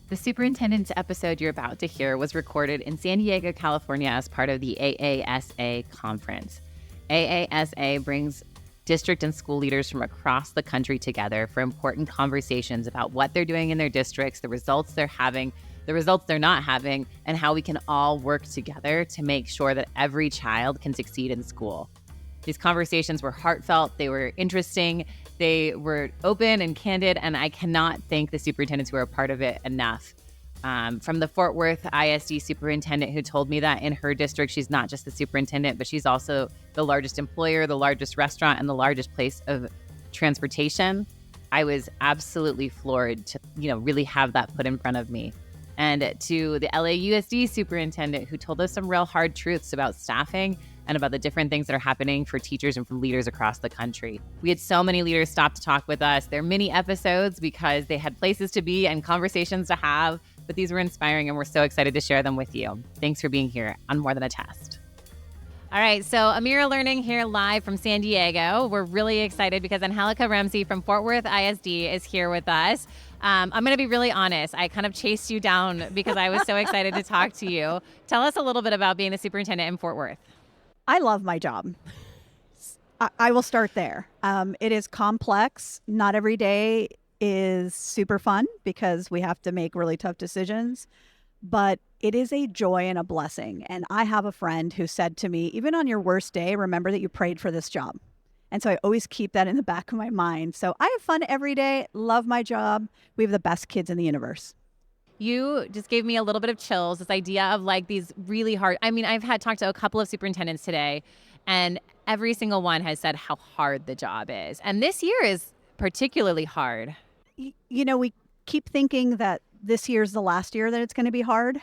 The superintendent's episode you're about to hear was recorded in San Diego, California as part of the AASA conference. AASA brings district and school leaders from across the country together for important conversations about what they're doing in their districts, the results they're having, the results they're not having, and how we can all work together to make sure that every child can succeed in school. These conversations were heartfelt, they were interesting, they were open and candid, and I cannot thank the superintendents who are a part of it enough. From the Fort Worth ISD superintendent who told me that in her district, she's not just the superintendent, but she's also the largest employer, the largest restaurant, and the largest place of transportation. I was absolutely floored to, really have that put in front of me. And to the LAUSD superintendent who told us some real hard truths about staffing and about the different things that are happening for teachers and from leaders across the country. We had so many leaders stop to talk with us. They're mini episodes because they had places to be and conversations to have, but these were inspiring and we're so excited to share them with you. Thanks for being here on More Than a Test. All right, so Amira Learning here live from San Diego. We're really excited because Angélica Ramsey from Fort Worth ISD is here with us. I'm going to be really honest. I kind of chased you down because I was so excited to talk to you. Tell us a little bit about being the superintendent in Fort Worth. I love my job. I will start there. It is complex. Not every day is super fun because we have to make really tough decisions, but it is a joy and a blessing. And I have a friend who said to me, even on your worst day, remember that you prayed for this job. And so I always keep that in the back of my mind. So I have fun every day, love my job. We have the best kids in the universe. You just gave me a little bit of chills, this idea of like these really hard, I've had talked to a couple of superintendents today, and every single one has said how hard the job is. And this year is particularly hard. We keep thinking that this year's the last year that it's going to be hard.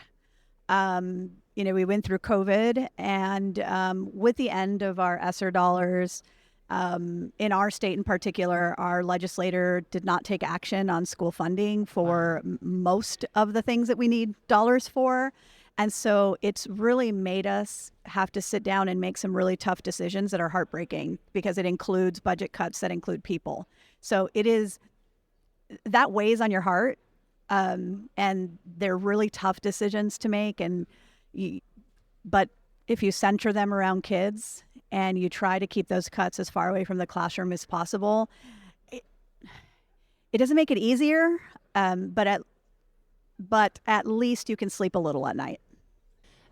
We went through COVID, and with the end of our ESSER dollars, in our state in particular, our legislator did not take action on school funding for most of the things that we need dollars for. And so it's really made us have to sit down and make some really tough decisions that are heartbreaking because it includes budget cuts that include people. So that weighs on your heart. And they're really tough decisions to make. But if you center them around kids and you try to keep those cuts as far away from the classroom as possible, it doesn't make it easier, but at least you can sleep a little at night.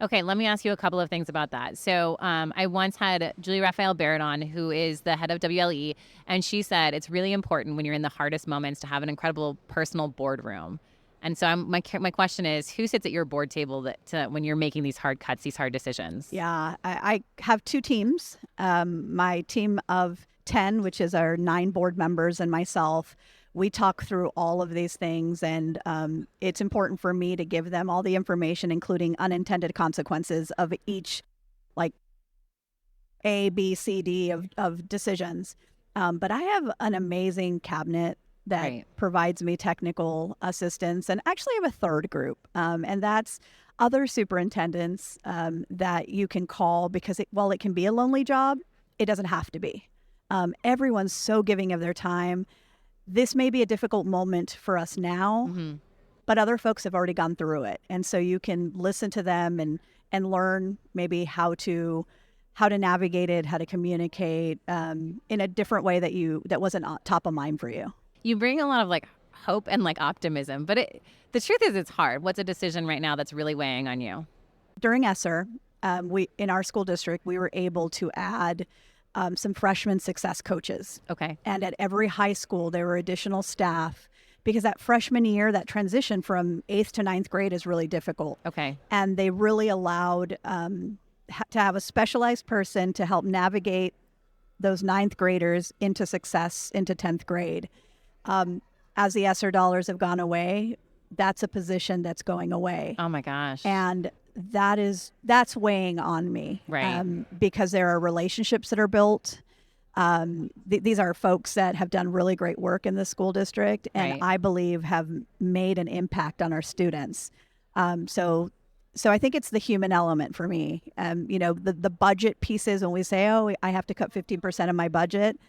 Okay, let me ask you a couple of things about that. So I once had Julie Raphael Barrett on, who is the head of WLE, and she said it's really important when you're in the hardest moments to have an incredible personal boardroom. And so my question is, who sits at your board table when you're making these hard cuts, these hard decisions? Yeah, I have two teams. My team of 10, which is our 9 board members, and myself. We talk through all of these things, and it's important for me to give them all the information, including unintended consequences of each, like A, B, C, D of decisions. But I have an amazing cabinet that provides me technical assistance, and actually I have a third group, and that's other superintendents that you can call because while it can be a lonely job, it doesn't have to be. Everyone's so giving of their time. This may be a difficult moment for us now, but other folks have already gone through it. And so you can listen to them and learn maybe how to navigate it, how to communicate in a different way that wasn't top of mind for you. You bring a lot of hope and optimism, but the truth is it's hard. What's a decision right now that's really weighing on you? During ESSER, in our school district, we were able to add some freshman success coaches. Okay. And at every high school, there were additional staff because that freshman year, that transition from 8th to 9th grade is really difficult. Okay. And they really allowed to have a specialized person to help navigate those 9th graders into success into 10th grade. As the ESSER dollars have gone away, that's a position that's going away. Oh my gosh. And that's weighing on me. Right. Because there are relationships that are built. These are folks that have done really great work in the school district and I believe have made an impact on our students. So I think it's the human element for me. The budget pieces, when we say, I have to cut 15% of my budget,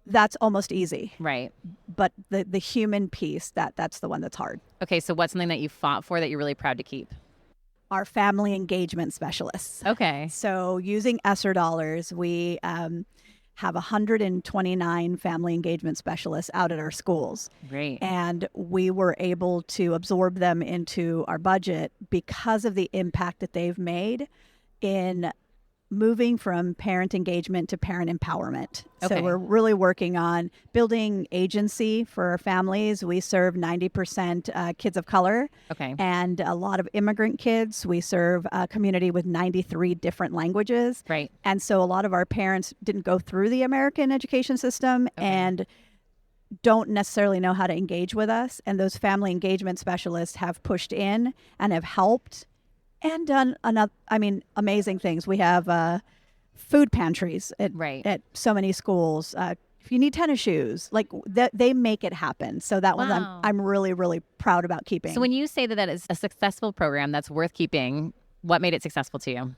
that's almost easy. Right. But the human piece, that's the one that's hard. Okay, so what's something that you fought for that you're really proud to keep? Our family engagement specialists. Okay. So using ESSER dollars, we have 129 family engagement specialists out at our schools. Great. And we were able to absorb them into our budget because of the impact that they've made in moving from parent engagement to parent empowerment. Okay. So we're really working on building agency for our families. We serve 90% kids of color. Okay. And a lot of immigrant kids. We serve a community with 93 different languages. Right. And so a lot of our parents didn't go through the American education system and don't necessarily know how to engage with us. And those family engagement specialists have pushed in and have helped and done amazing things. We have food pantries at so many schools. If you need tennis shoes, like they make it happen. So that one I'm really, really proud about keeping. So when you say that is a successful program that's worth keeping, what made it successful to you?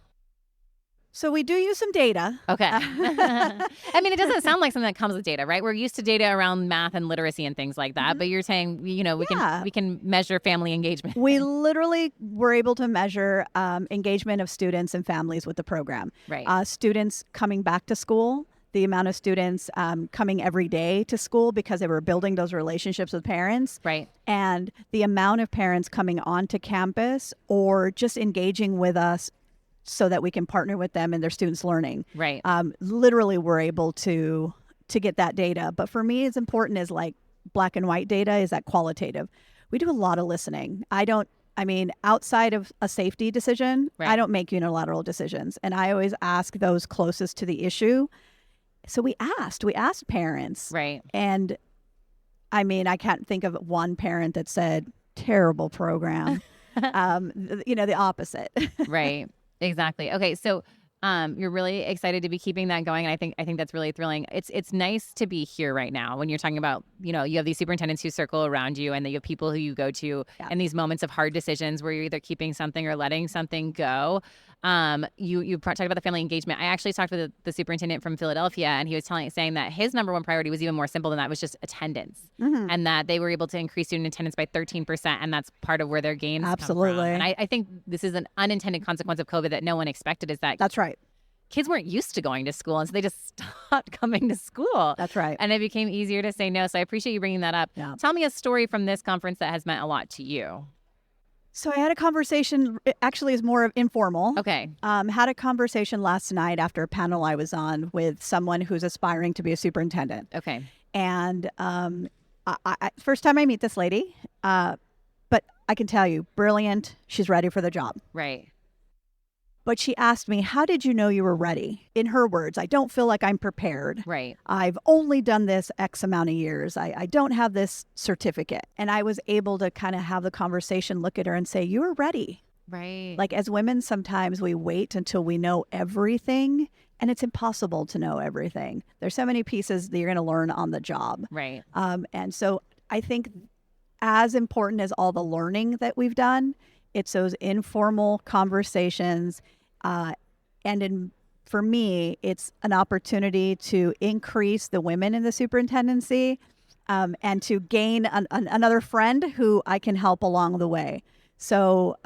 So we do use some data. Okay. I mean, it doesn't sound like something that comes with data, right? We're used to data around math and literacy and things like that. But you're saying, we can measure family engagement. We literally were able to measure engagement of students and families with the program. Right. Students coming back to school, the amount of students coming every day to school because they were building those relationships with parents. Right. And the amount of parents coming onto campus or just engaging with us so that we can partner with them and their students learning. Right. Literally, we're able to get that data. But for me, as important as like black and white data is that qualitative. We do a lot of listening. Outside of a safety decision, I don't make unilateral decisions. And I always ask those closest to the issue. So we asked parents. Right. And I can't think of one parent that said, terrible program. The opposite. Right. Exactly. Okay. So you're really excited to be keeping that going. And I think that's really thrilling. It's nice to be here right now when you're talking about, you have these superintendents who circle around you and then you have people who you go to in these moments of hard decisions where you're either keeping something or letting something go. You talked about the family engagement. I actually talked with the superintendent from Philadelphia, and he was saying that his number one priority was even more simple than that, was just attendance, and that they were able to increase student attendance by 13%, and that's part of where their gains come from. And I think this is an unintended consequence of COVID that no one expected. Is that that's right? Kids weren't used to going to school, and so they just stopped coming to school. That's right. And it became easier to say no. So I appreciate you bringing that up. Yeah. Tell me a story from this conference that has meant a lot to you. So I had a conversation, it actually is more informal. Okay. Had a conversation last night after a panel I was on with someone who's aspiring to be a superintendent. Okay. And first time I meet this lady, but I can tell you, brilliant. She's ready for the job. Right. But she asked me, how did you know you were ready? In her words, I don't feel like I'm prepared. Right. I've only done this X amount of years. I don't have this certificate. And I was able to kind of have the conversation, look at her and say, you were ready. Right. Like as women, sometimes we wait until we know everything, and it's impossible to know everything. There's so many pieces that you're going to learn on the job. Right. And so I think as important as all the learning that we've done, it's those informal conversations. For me, it's an opportunity to increase the women in the superintendency and to gain another friend who I can help along the way. So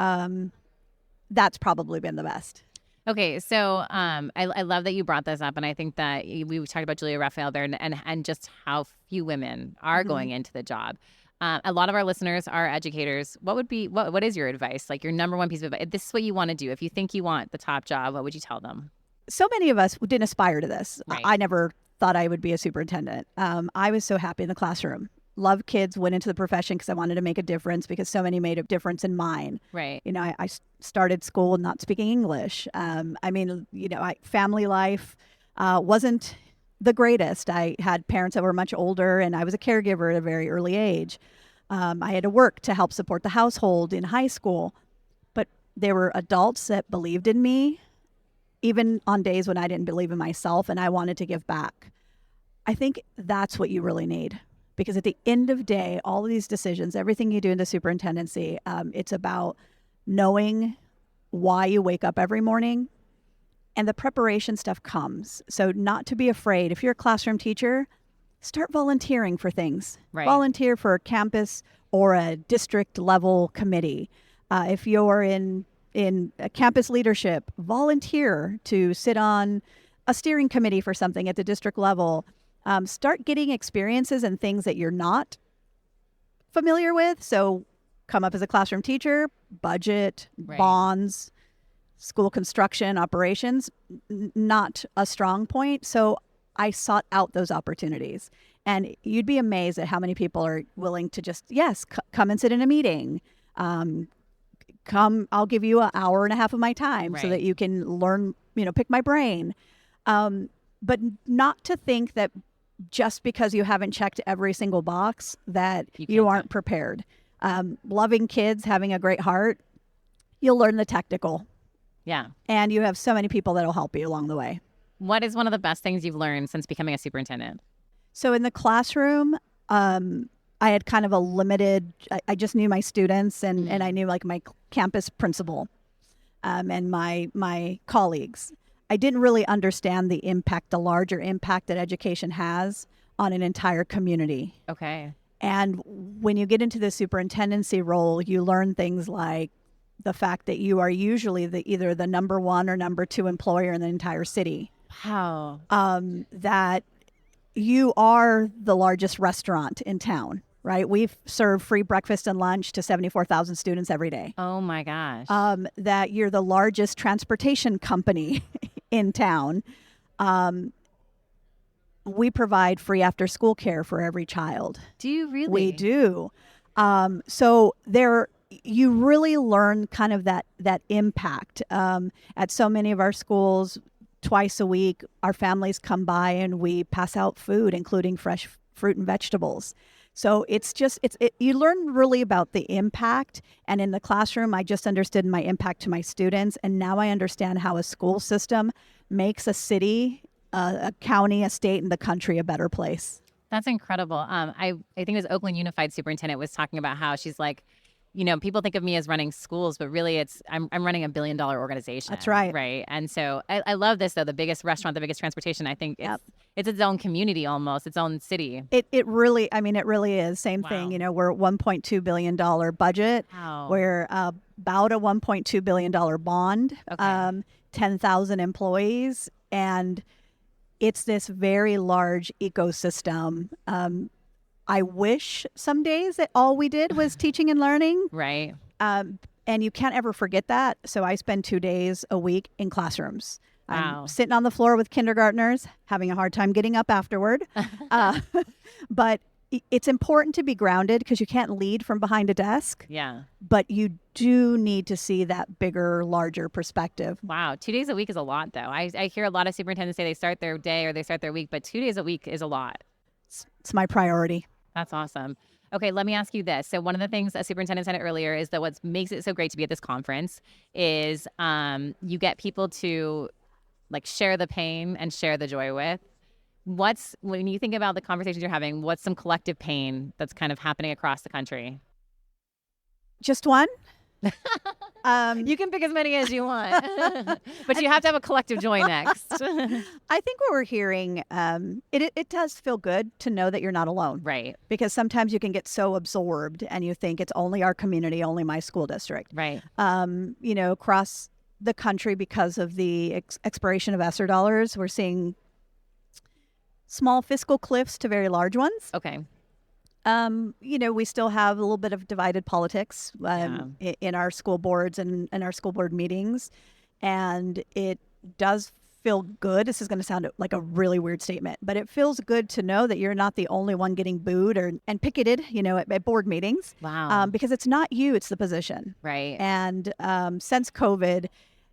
that's probably been the best. Okay, so I love that you brought this up, and I think that we talked about Julia Raphael there and just how few women are going into the job. A lot of our listeners are educators. What is your advice? Like your number one piece of advice? This is what you want to do. If you think you want the top job, what would you tell them? So many of us didn't aspire to this. Right. I never thought I would be a superintendent. I was so happy in the classroom. Loved kids, went into the profession because I wanted to make a difference because so many made a difference in mine. Right. I started school not speaking English. Family life wasn't the greatest. I had parents that were much older, and I was a caregiver at a very early age. I had to work to help support the household in high school, but there were adults that believed in me, even on days when I didn't believe in myself, and I wanted to give back. I think that's what you really need, because at the end of the day, all of these decisions, everything you do in the superintendency, it's about knowing why you wake up every morning. And the preparation stuff comes. So not to be afraid. If you're a classroom teacher, start volunteering for things. Right. Volunteer for a campus or a district level committee. If you're in a campus leadership, volunteer to sit on a steering committee for something at the district level. Start getting experiences and things that you're not familiar with. So come up as a classroom teacher, budget, bonds, school construction, operations, not a strong point. So I sought out those opportunities. And you'd be amazed at how many people are willing to just, come and sit in a meeting. Come, I'll give you an hour and a half of my time so that you can learn, pick my brain. But not to think that just because you haven't checked every single box that you aren't prepared. Loving kids, having a great heart, you'll learn the technical. Yeah. And you have so many people that'll help you along the way. What is one of the best things you've learned since becoming a superintendent? So in the classroom, I had kind of a limited, I just knew my students and I knew like my campus principal and my colleagues. I didn't really understand the impact, the larger impact that education has on an entire community. Okay. And when you get into the superintendency role, you learn things like the fact that you are usually either the number one or number two employer in the entire city. Wow. That you are the largest restaurant in town, right? We serve free breakfast and lunch to 74,000 students every day. Oh my gosh. That you're the largest transportation company in town. We provide free after school care for every child. Do you really? We do. So you really learn kind of that impact. At so many of our schools, twice a week, our families come by and we pass out food, including fresh fruit and vegetables. So you learn really about the impact. And in the classroom, I just understood my impact to my students. And now I understand how a school system makes a city, a county, a state, and the country a better place. That's incredible. I think it was Oakland Unified Superintendent was talking about how she's like, people think of me as running schools, but really I'm running $1 billion organization. That's right. Right. And so I love this, though. The biggest restaurant, the biggest transportation. I think it's its own community almost, its own city. It really is. Same thing. We're at $1.2 billion budget. Wow. We're about a $1.2 billion bond, 10,000 employees. And it's this very large ecosystem. I wish some days that all we did was teaching and learning. Right. And you can't ever forget that. So I spend 2 days a week in classrooms. Wow. I'm sitting on the floor with kindergartners, having a hard time getting up afterward. But it's important to be grounded because you can't lead from behind a desk. Yeah. But you do need to see that bigger, larger perspective. Wow. 2 days a week is a lot, though. I hear a lot of superintendents say they start their day or they start their week, but 2 days a week is a lot. It's my priority. That's awesome. Okay, let me ask you this. So one of the things a superintendent said earlier is that what makes it so great to be at this conference is you get people to like share the pain and share the joy with. When you think about the conversations you're having, what's some collective pain that's kind of happening across the country? Just one? You can pick as many as you want, but you have to have a collective joy next. I think what we're hearing, it does feel good to know that you're not alone. Right. Because sometimes you can get so absorbed and you think it's only our community, only my school district. Right. Across the country because of the expiration of ESSER dollars, we're seeing small fiscal cliffs to very large ones. Okay. We still have a little bit of divided politics in our school boards and in our school board meetings. And it does feel good. This is going to sound like a really weird statement, but it feels good to know that you're not the only one getting booed and picketed, at board meetings. Wow. Because it's not you, it's the position. Right. And since COVID,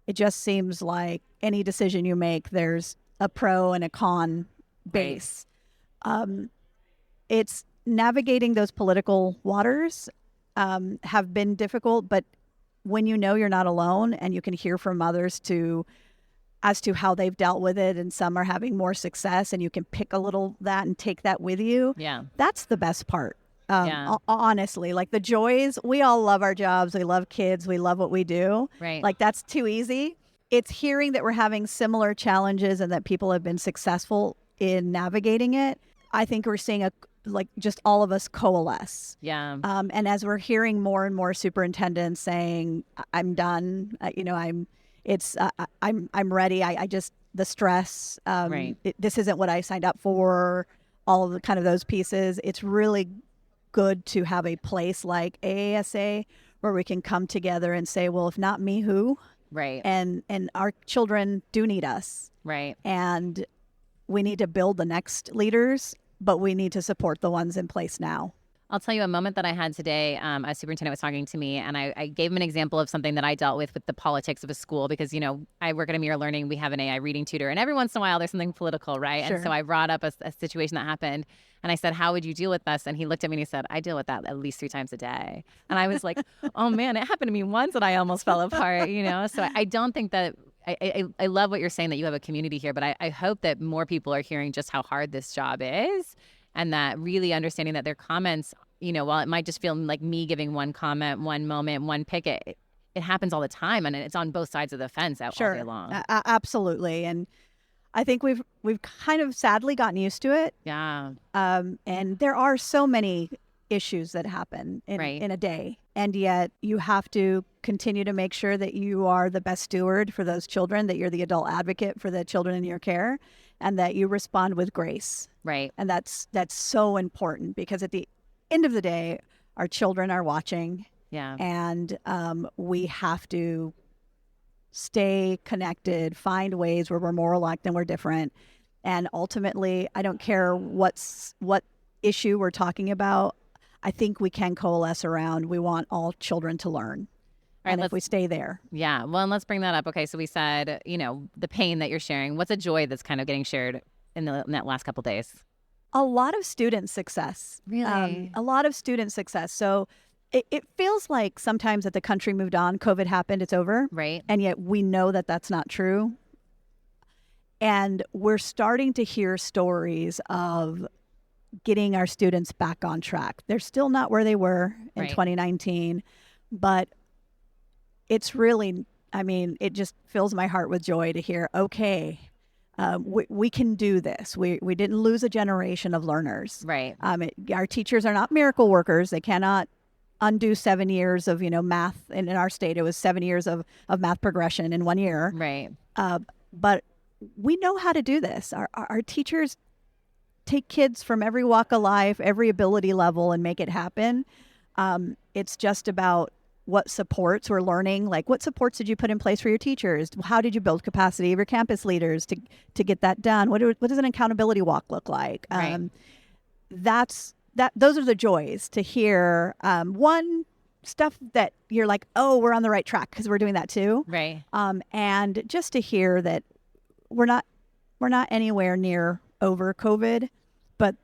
it just seems like any decision you make, there's a pro and a con base. Right. It's navigating those political waters have been difficult, but when you know you're not alone and you can hear from others as to how they've dealt with it, and some are having more success, and you can pick a little that and take that with you. Yeah, that's the best part. Honestly, like the joys, we all love our jobs, we love kids, we love what we do. Right. Like that's too easy. It's hearing that we're having similar challenges and that people have been successful in navigating it. I think we're seeing just all of us coalesce. Yeah. And as we're hearing more and more superintendents saying, "I'm done," I'm ready. I just the stress. Right. This isn't what I signed up for. All of the kind of those pieces. It's really good to have a place like AASA where we can come together and say, well, if not me, who? Right. And our children do need us. Right. And we need to build the next leaders, but we need to support the ones in place now. I'll tell you a moment that I had today. A superintendent was talking to me, and I gave him an example of something that I dealt with the politics of a school because, I work at a Mirror Learning. We have an AI reading tutor, and every once in a while there's something political, right? Sure. And so I brought up a situation that happened, and I said, how would you deal with this? And he looked at me and he said, I deal with that at least 3 times a day. And I was like, oh, man, it happened to me once, and I almost fell apart, So I don't think that I love what you're saying, that you have a community here, but I hope that more people are hearing just how hard this job is, and that really understanding that their comments, while it might just feel like me giving one comment, one moment, one picket, it happens all the time, and it's on both sides of the fence all day long. Absolutely. And I think we've kind of sadly gotten used to it. Yeah. And there are so many issues that happen in a day. And yet you have to continue to make sure that you are the best steward for those children, that you're the adult advocate for the children in your care, and that you respond with grace. Right. And that's so important, because at the end of the day, our children are watching. Yeah. And we have to stay connected, find ways where we're more alike than we're different. And ultimately, I don't care what issue we're talking about. I think we can coalesce around, we want all children to learn. All right, and if we stay there. Yeah. Well, and let's bring that up. Okay. So we said, the pain that you're sharing. What's a joy that's kind of getting shared in that last couple of days? A lot of student success. Really? A lot of student success. So it feels like sometimes that the country moved on, COVID happened, it's over. Right. And yet we know that that's not true. And we're starting to hear stories of getting our students back on track. They're still not where they were in 2019, but it's really, it just fills my heart with joy to hear, okay, we can do this. We didn't lose a generation of learners. Right. Our teachers are not miracle workers. They cannot undo 7 years of, math. And in our state, it was 7 years of math progression in 1 year. Right. But we know how to do this. Our teachers take kids from every walk of life, every ability level, and make it happen. It's just about what supports we're learning. Like, what supports did you put in place for your teachers? How did you build capacity of your campus leaders to get that done? What does an accountability walk look like? Right. Those are the joys to hear. One, stuff that you're like, oh, we're on the right track because we're doing that too. Right. And just to hear that we're not anywhere near over COVID, but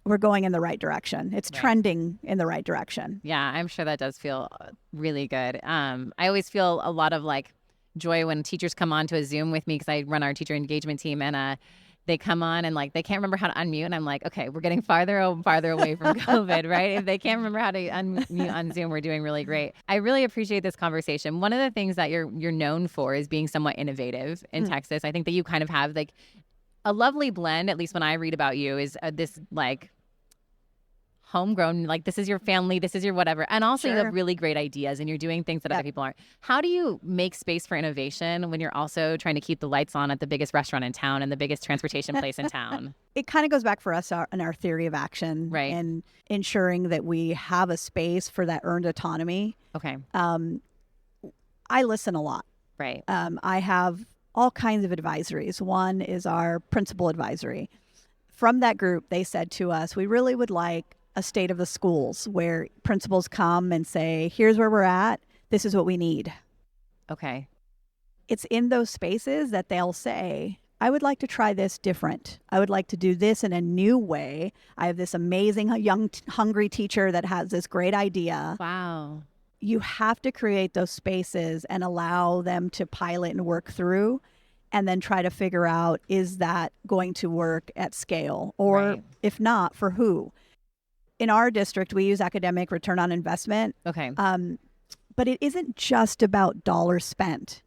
we're going in the right direction. It's trending in the right direction. Yeah, I'm sure that does feel really good. I always feel a lot of joy when teachers come on to a Zoom with me, because I run our teacher engagement team, and they come on and they can't remember how to unmute, and I'm like, okay, we're getting farther and farther away from COVID, right? If they can't remember how to unmute on Zoom, we're doing really great. I really appreciate this conversation. One of the things that you're known for is being somewhat innovative in Texas. I think that you kind of have a lovely blend, at least when I read about you, is this homegrown, this is your family, this is your whatever. And also you have really great ideas and you're doing things that other people aren't. How do you make space for innovation when you're also trying to keep the lights on at the biggest restaurant in town and the biggest transportation place in town? It kind of goes back for us in our theory of action, right? And ensuring that we have a space for that earned autonomy. Okay. I listen a lot. Right. I have all kinds of advisories. One is our principal advisory. From that group, they said to us, we really would like a state of the schools where principals come and say, here's where we're at. This is what we need. Okay. It's in those spaces that they'll say, I would like to try this different. I would like to do this in a new way. I have this amazing young, hungry teacher that has this great idea. Wow. You have to create those spaces and allow them to pilot and work through, and then try to figure out, is that going to work at scale? Or if not, for who? In our district, we use academic return on investment. Okay. But it isn't just about dollars spent.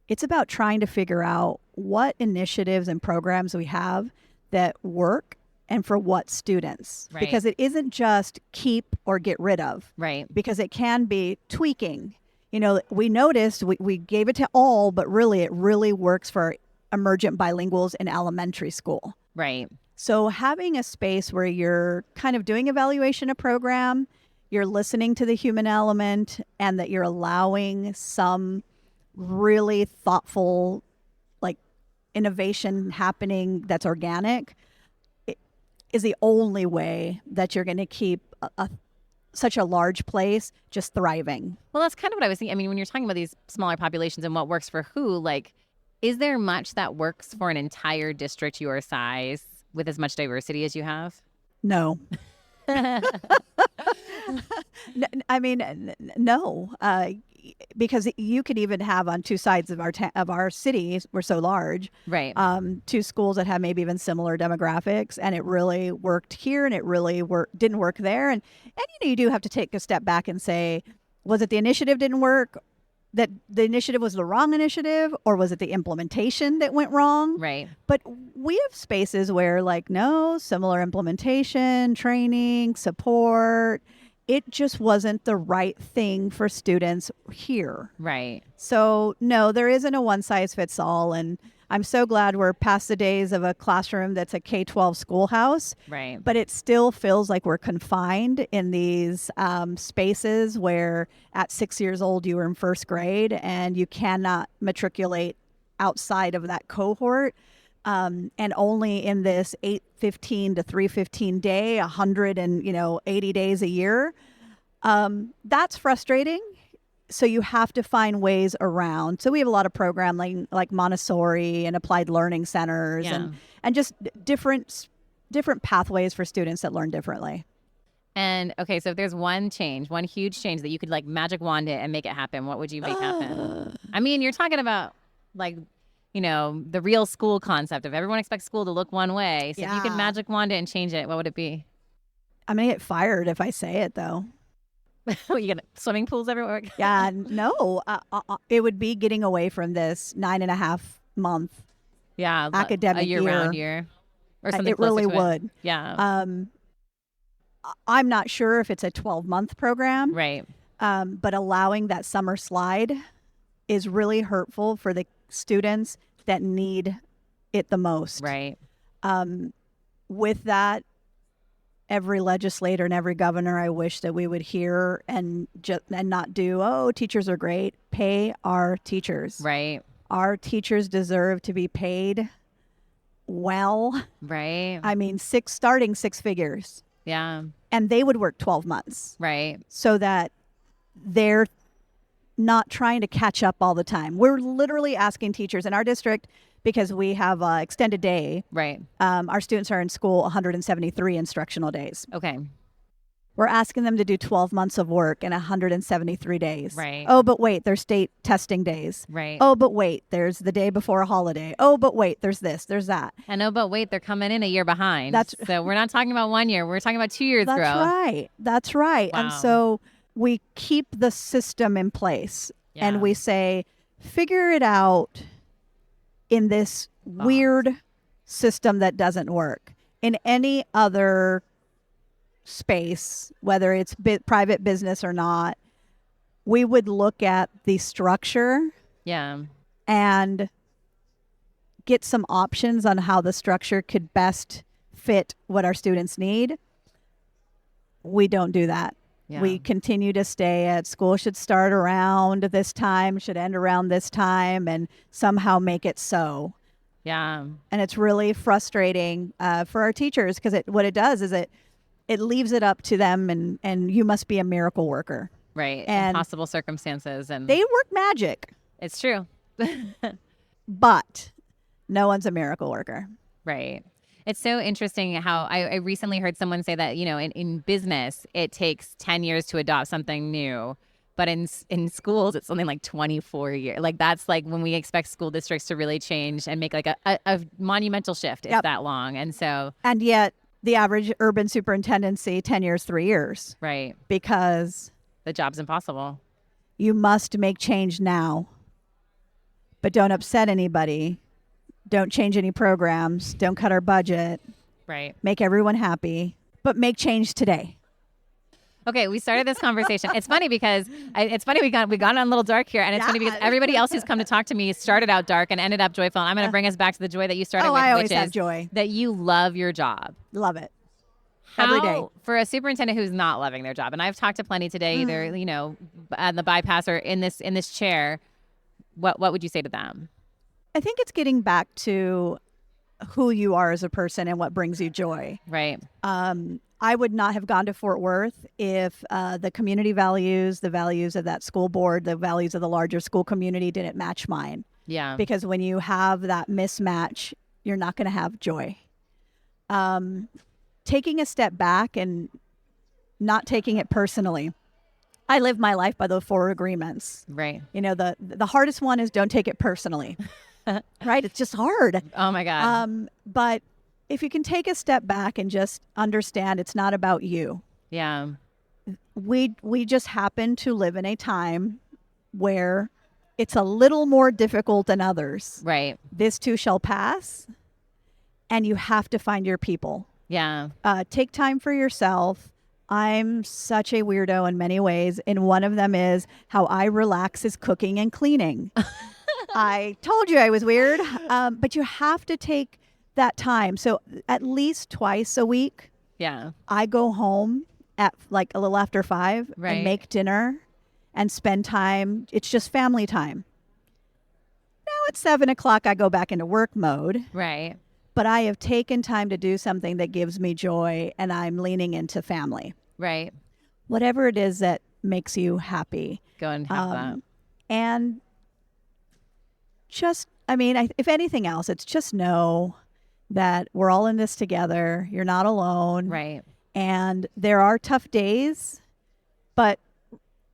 It's about trying to figure out what initiatives and programs we have that work and for what students. Right. Because it isn't just keep or get rid of. Right. Because it can be tweaking. You know, we noticed we gave it to all, but really it really works for emergent bilinguals in elementary school. Right. So having a space where you're kind of doing evaluation of program, you're listening to the human element, and that you're allowing some really thoughtful, like, innovation happening that's organic, is the only way that you're going to keep such a large place just thriving. Well, that's kind of what I was thinking. I mean, when you're talking about these smaller populations and what works for who, like, is there much that works for an entire district your size with as much diversity as you have? No. I mean, no, because you could even have on two sides of our cities, we're so large, right? Two schools that have maybe even similar demographics, and it really worked here, and it really didn't work there, and you do have to take a step back and say, was it the initiative didn't work? That the initiative was the wrong initiative, or was it the implementation that went wrong? Right. But we have spaces where, like, no, similar implementation, training, support. It just wasn't the right thing for students here. Right. So, no, there isn't a one size fits all. And I'm so glad we're past the days of a classroom that's a K-12 schoolhouse. Right. But it still feels like we're confined in these spaces where at 6 years old, you were in first grade and you cannot matriculate outside of that cohort. And only in this 8:15 to 3:15 day, 180 days a year. That's frustrating. So you have to find ways around. So we have a lot of programming like Montessori and applied learning centers, and just different pathways for students that learn differently. And okay, so if there's one huge change that you could like magic wand it and make it happen, what would you make happen? I mean, you're talking about like, the real school concept of everyone expects school to look one way. So if you could magic wand it and change it, what would it be? I'm going to get fired if I say it, though. You get swimming pools everywhere? Yeah, no. It would be getting away from this 9.5 month academic a year-round year. Or something it really would. It. Yeah. I'm not sure if it's a 12-month program. Right. But allowing that summer slide is really hurtful for the students that need it the most. Right. With that, every legislator and every governor, I wish that we would hear and not do, teachers are great. Pay our teachers. Right. Our teachers deserve to be paid well. Right. I mean, starting six figures. Yeah. And they would work 12 months. Right. So that they're not trying to catch up all the time. We're literally asking teachers in our district, because we have extended day. Right. Our students are in school 173 instructional days. Okay. We're asking them to do 12 months of work in 173 days. Right. Oh, but wait, there's state testing days. Right. Oh, but wait, there's the day before a holiday. Oh, but wait, there's this, there's that. And oh, but wait, they're coming in a year behind. So we're not talking about 1 year. We're talking about 2 years growth. That's right. Wow. And so we keep the system in place and we say, figure it out in this weird system that doesn't work. In any other space, whether it's private business or not, we would look at the structure and get some options on how the structure could best fit what our students need. We don't do that. Yeah. We continue to stay at school should start around this time, should end around this time, and somehow make it so. Yeah. And it's really frustrating for our teachers, because what it does is it leaves it up to them, and you must be a miracle worker. Right. And impossible circumstances. And they work magic. It's true. But no one's a miracle worker. Right. It's so interesting how I recently heard someone say that, in business, it takes 10 years to adopt something new. But in schools, it's something like 24 years. Like, that's like when we expect school districts to really change and make like a monumental shift. It's that long. And yet the average urban superintendency, 10 years, 3 years. Right. Because the job's impossible. You must make change now. But don't upset anybody. Don't change any programs. Don't cut our budget. Right. make everyone happy, but make change today. Okay, we started this conversation. It's funny because we got on a little dark here, and it's funny because everybody else who's come to talk to me started out dark and ended up joyful. And I'm going to bring us back to the joy that you started with, I always which have is joy. that you love your job. Love it. Every day. For a superintendent who's not loving their job, and I've talked to plenty today, either on the bypass or in this chair, what would you say to them? I think it's getting back to who you are as a person and what brings you joy. Right. I would not have gone to Fort Worth if the community values, the values of that school board, the values of the larger school community didn't match mine. Yeah. Because when you have that mismatch, you're not going to have joy. Taking a step back and not taking it personally. I live my life by the 4 agreements. Right. The hardest one is don't take it personally. Right? It's just hard. Oh my God. But if you can take a step back and just understand it's not about you. Yeah. We just happen to live in a time where it's a little more difficult than others. Right. This too shall pass, and you have to find your people. Yeah. Take time for yourself. I'm such a weirdo in many ways, and one of them is how I relax is cooking and cleaning. I told you I was weird, but you have to take that time. So at least twice a week, I go home at like a little after 5 and make dinner and spend time. It's just family time. Now at 7 o'clock, I go back into work mode. Right. But I have taken time to do something that gives me joy, and I'm leaning into family. Right. Whatever it is that makes you happy. Go and have that. And just, if anything else, it's just know that we're all in this together. You're not alone. Right. And there are tough days, but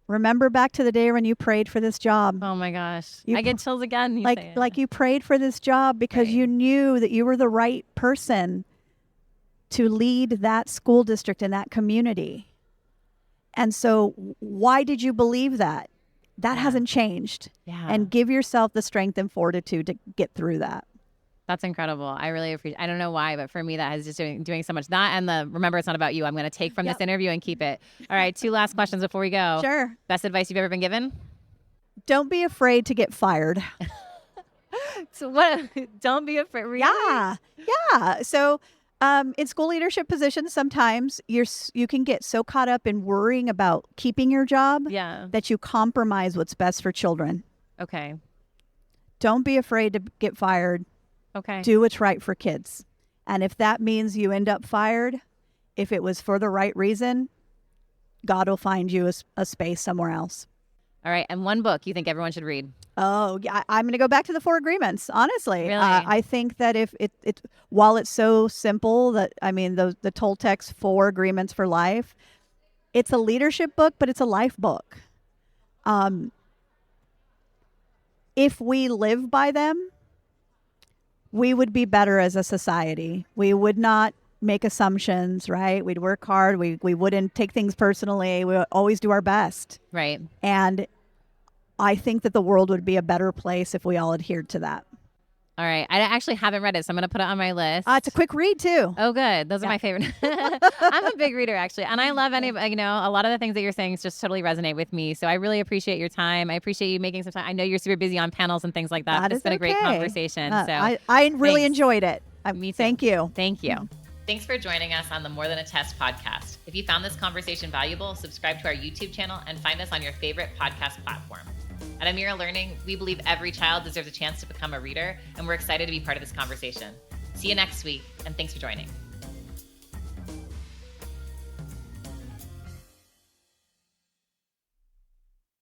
remember back to the day when you prayed for this job. Oh my gosh. I get chills again. Like you prayed for this job because you knew that you were the right person to lead that school district and that community. And so why did you believe that? That hasn't changed. Yeah. And give yourself the strength and fortitude to get through that. That's incredible. I really appreciate. I don't know why, but for me, that is just doing so much. That and the remember, it's not about you. I'm going to take from this interview and keep it. All right, 2 last questions before we go. Sure. Best advice you've ever been given? Don't be afraid to get fired. So what? Don't be afraid. Really? Yeah. So in school leadership positions, sometimes you can get so caught up in worrying about keeping your job that you compromise what's best for children. Okay. Don't be afraid to get fired. Okay. Do what's right for kids. And if that means you end up fired, if it was for the right reason, God will find you a space somewhere else. All right. And one book you think everyone should read? Oh, yeah. I'm going to go back to the 4 agreements, honestly. Really? I think that if it while it's so simple that, the Toltec's 4 agreements for life, it's a leadership book, but it's a life book. If we live by them, we would be better as a society. We would not make assumptions, right? We'd work hard. We wouldn't take things personally. We would always do our best. Right. And I think that the world would be a better place if we all adhered to that. All right. I actually haven't read it, so I'm going to put it on my list. It's a quick read, too. Oh, good. Those are my favorite. I'm a big reader, actually. And I love a lot of the things that you're saying just totally resonate with me. So I really appreciate your time. I appreciate you making some time. I know you're super busy on panels and things like that. It's been a great conversation. So I really enjoyed it. Me too. Thank you. Thank you. Thanks for joining us on the More Than a Test podcast. If you found this conversation valuable, subscribe to our YouTube channel and find us on your favorite podcast platform. At Amira Learning, we believe every child deserves a chance to become a reader, and we're excited to be part of this conversation. See you next week, and thanks for joining.